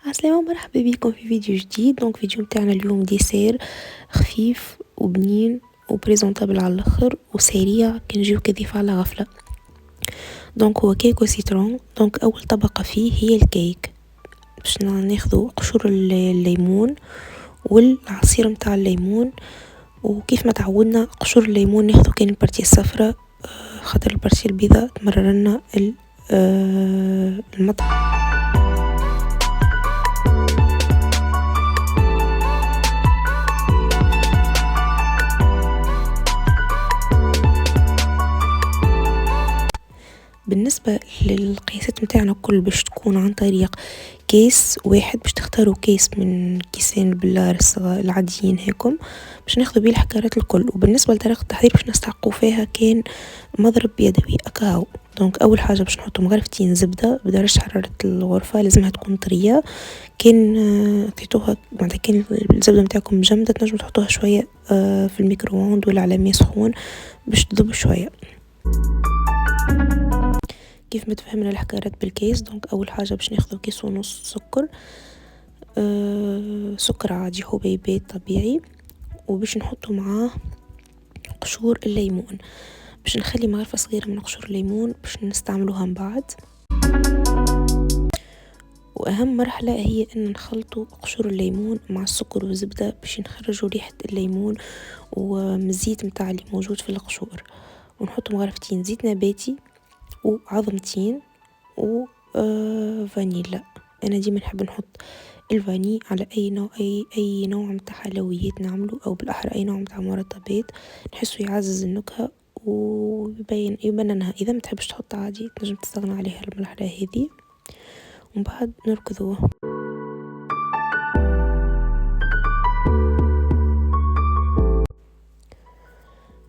عسلامة، مرحبا بكم في فيديو جديد. فيديو متاعنا اليوم ديسير خفيف وبنين وبريزونطابل على الاخر وسريع كنجيو كضيف على غفله. هو كيك وسيترون. اول طبقه فيه هي الكيك. باش ناخذ قشور الليمون والعصير متاع الليمون، وكيف ما تعودنا قشور الليمون ناخذ كاين البارتيه الصفراء، خاطر البارتيه البيضاء تمرر لنا المطعم. بالنسبة للقياسات متاعنا كل باش تكون عن طريق كيس واحد. باش تختاروا كيس من كيسين البلار العاديين هيكم باش ناخذوا بيه الحكارات الكل. وبالنسبة لطريقة التحضير باش نستحقوا فيها كان مضرب يدوي اكاو. اول حاجة باش نحطوا مغرفتين زبدة بدرجة حرارة الغرفة، لازمها تكون طرية. كان عطيتوها بعد كان الزبدة متاعكم مجمدة تنجموا تحطوها شوية في الميكرووند ولا على ماء سخون باش تذوب شوية. كيف ما تفهمنا الحكارات بالكيس. اول حاجه باش ناخذ كيس ونص سكر، سكر عادي حبيبات طبيعي، وباش نحطه معاه قشور الليمون. باش نخلي مغرفه صغيره من قشور الليمون باش نستعملوها من بعد. واهم مرحله هي ان نخلطوا قشور الليمون مع السكر والزبده باش نخرجوا ريحه الليمون والزيت متاع اللي موجود في القشور. ونحط مغرفتين زيت نباتي وعظمتين فانيلا. انا ديما نحب نحط الفاني على اي نوع متاع حلويات نعمله، او بالاحرى اي نوع متاع مرطبات نحسه يعزز النكهه ويبننها. اذا ما تحبش تحط عادي تنجم تستغنى عليها المرحله هذه. ومن بعد نركضوه.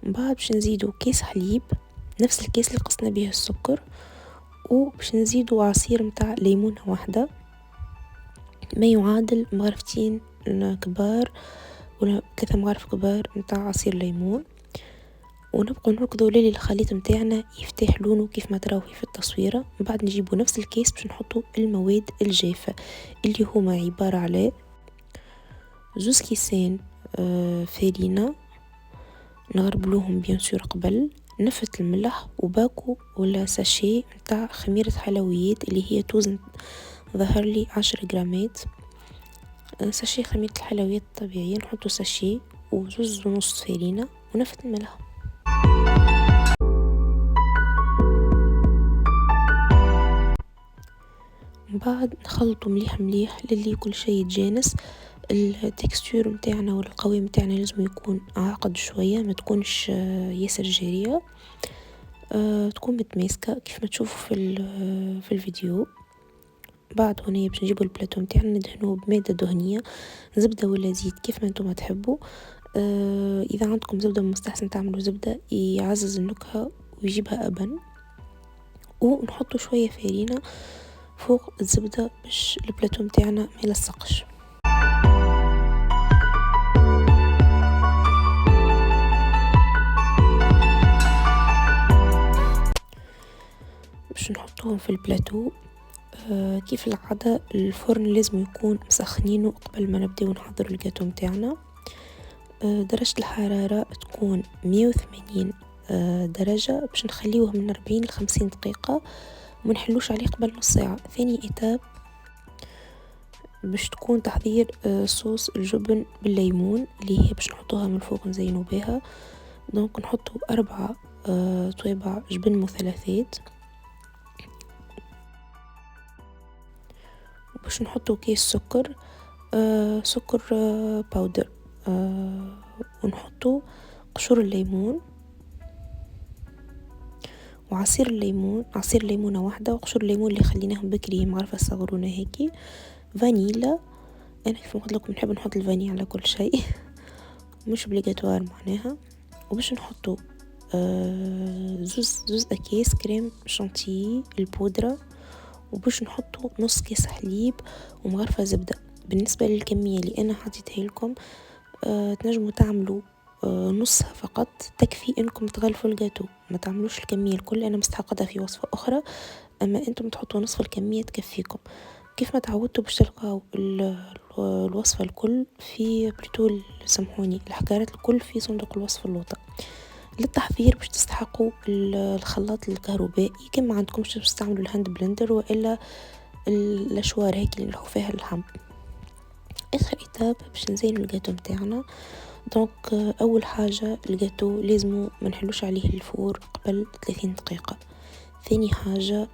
من بعد باش نزيدو كيس حليب، نفس الكيس اللي قصنا به السكر، وباش نزيدو عصير متاع ليمونة واحدة ما يعادل مغرفتين كبار ولا 3 مغارف كبار متاع عصير ليمون. ونبقى نركضو للي الخليط متاعنا يفتح لونه كيف ما تراو في التصويرة. من بعد نجيبو نفس الكيس باش نحطو المواد الجافة اللي هما عبارة على 2 كيسين فارينة نغربلوهم بيان سور قبل، نفة الملح، وباكو ولا ساشي متاع خميرة حلويات اللي هي توزن ظهر لي 10 جرامات. ساشي خميرة الحلويات الطبيعية نحطو ساشي و2.5 فارينة ونفة الملح. من بعد نخلطو مليح مليح للي كل شيء يتجانس. التكستور متاعنا والقوام متاعنا لازم يكون عاقد شويه، ما تكونش ياسر جاريه، تكون متماسكه كيف ما تشوفوا في الفيديو. بعد هنا باش نجيبوا البلاتو متاعنا ندهنوه بماده دهنيه، زبده ولا زيت كيف ما انتم تحبوا. اذا عندكم زبده مستحسن تعملوا زبده يعزز النكهه ويجيبها ابن. ونحطوا شويه فارينه فوق الزبده باش البلاتو متاعنا ما يلصقش. باش نحطوهم في البلاتو. كيف العادة الفرن لازم يكون مسخنينه قبل ما نبداو نحضر الجاتو متاعنا. درجة الحرارة تكون 180 درجة باش نخليوه من 40 ل 50 دقيقة، ومنحلوش عليه قبل نص ساعة. ثاني إتاب باش تكون تحضير صوص الجبن بالليمون اللي هي باش نحطوها من فوق نزينو بها. نحطو 4 توابع جبن مثلثات، باش نحطو كيس سكر، سكر باودر، ونحطو قشور الليمون وعصير الليمون، عصير ليمونة واحدة، وقشور الليمون اللي خليناهم بكري معرفة صغرونا هيك، فانيلا. انا كيف قلت لكم نحب نحط الفانيلا على كل شيء مش اوبليغاتوار معناها. وباش نحطو زوز اكياس كريم شانتيي البودرة، وباش نحطو نص كيس حليب ومغرفة زبدة. بالنسبة للكمية اللي انا حطيتها لكم تنجموا تعملوا نصها فقط تكفي انكم تغلفوا الجاتو، ما تعملوش الكمية الكل. انا مستحقتها في وصفة اخرى، اما انتم تحطوا نصف الكمية تكفيكم. كيف ما تعودتوا باش تلقاو الوصفة الكل في سامحوني الحكايات الكل في صندوق الوصف اللوطة. للتحضير باش تستحقوا الخلاط الكهربائي، كما عندكمش باش تستعملوا الهاند بلندر والا الاشوار هيك اللي نروحوا فيها اللحم. اخر ايتاب باش نزينوا الجاتو متاعنا. دونك اول حاجه الجاتو لازم ما نحلوش عليه الفور قبل 30 دقيقه. ثاني حاجه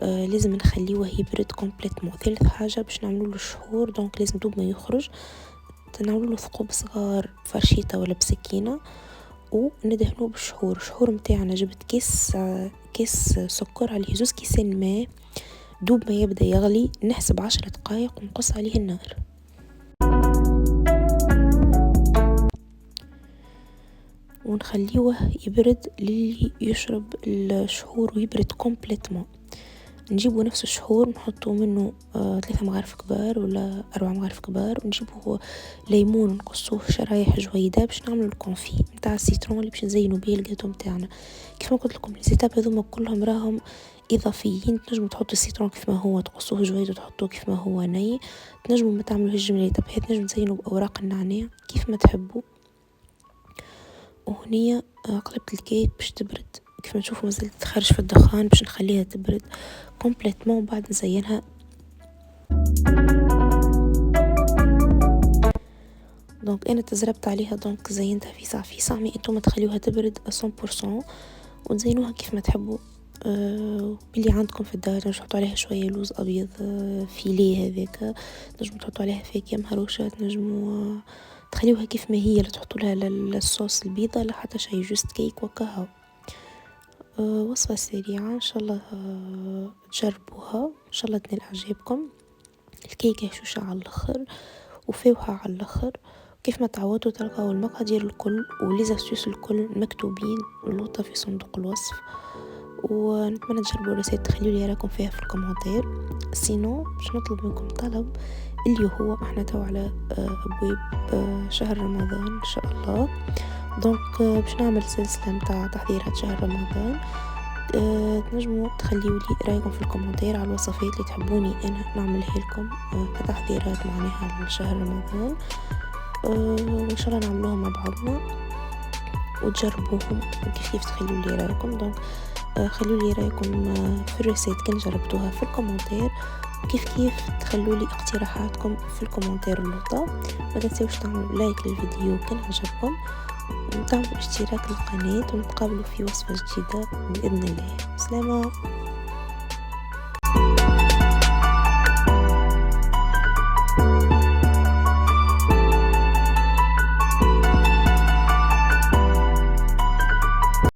لازم نخليوه يبرد كومبليتمون. ثالث حاجه باش نعملوا له الشهور، دونك لازم دوب ما يخرج نعملوا له ثقوب صغار فرشيطه ولا بسكينه وندهنوه بالشهور. الشهور متاعنا جبت كيس سكر عليه 2 كيسان ماء، دوب ما يبدا يغلي نحسب 10 دقائق ونقص عليه النار. ونخليوه يبرد للي يشرب الشهور ويبرد كومبليتمون. نجيبوا نفس الشهور نحطوا منه 3 مغارف كبار ولا 4 مغارف كبار، ونجيبوا ليمون نقصوه شرايح جويدة باش نعملوا الكونفي نتاع السيترون اللي باش نزينوا به الجاتو متاعنا. كيف ما قلت لكم الزيتاب هذوما كلهم راهم اضافيين. تنجموا تحطوا السيترون كيف ما هو تقصوه جويد وتحطوه كيف ما هو ني. تنجموا ما تعملوهش جمليته بحيث تنجموا تزينوا باوراق النعناع كيف ما تحبوا. وهنية قلبت الكيك باش تبرد، كيف ما تشوفوا مازالت تخرج في الدخان باش نخليها تبرد كومبليتمون بعد نزينها. دونك انا تزربت عليها، دونك زينتها في صعمي. انتم تخليوها تبرد 100% وتزينوها كيف ما تحبوا. باللي عندكم في الدار تحطوا عليها شويه لوز ابيض فيليه هذاك، نجموا تحطوا عليها فاكهه مهروشه، نجموا تخليوها كيف ما هي، لا تحطوا لها الصوص البيضه لا حتى شيء، جوست كيك وكهو. وصفة سريعة ان شاء الله تجربوها، ان شاء الله تنال اعجابكم. الكيكة هشوشة على الاخر وفوحة على الاخر. كيف ما تعودوا تلقاو المقادير الكل وليزاسيوس الكل مكتوبين اللوطة في صندوق الوصف. ونتمنى تجربوا الريسيت، تخليولي رايكم فيها في الكومنتير. سينو باش نطلب منكم طلب اللي هو احنا تو على ابواب شهر رمضان ان شاء الله. دونك باش نعمل سلسله متاع تحضيرات شهر رمضان. تنجموا تخليوا لي رايكم في الكومنتير على الوصفات اللي تحبوني انا نعملها لكم كتحضيرات معناها لشهر رمضان. وان شاء الله نعملوهم مع بعضنا وتجربوهم كيف تخليوا لي رايكم. دونك خلوا لي رايكم في الريسيت كان جربتوها في الكومنتير، وكيف تخلوا لي اقتراحاتكم في الكومنتير اللوطة. ما تنسوش تعملوا لايك للفيديو كان عجبكم وتعملوا اشتراك للقناة، ونتقابلوا في وصفة جديدة بإذن الله. سلامة.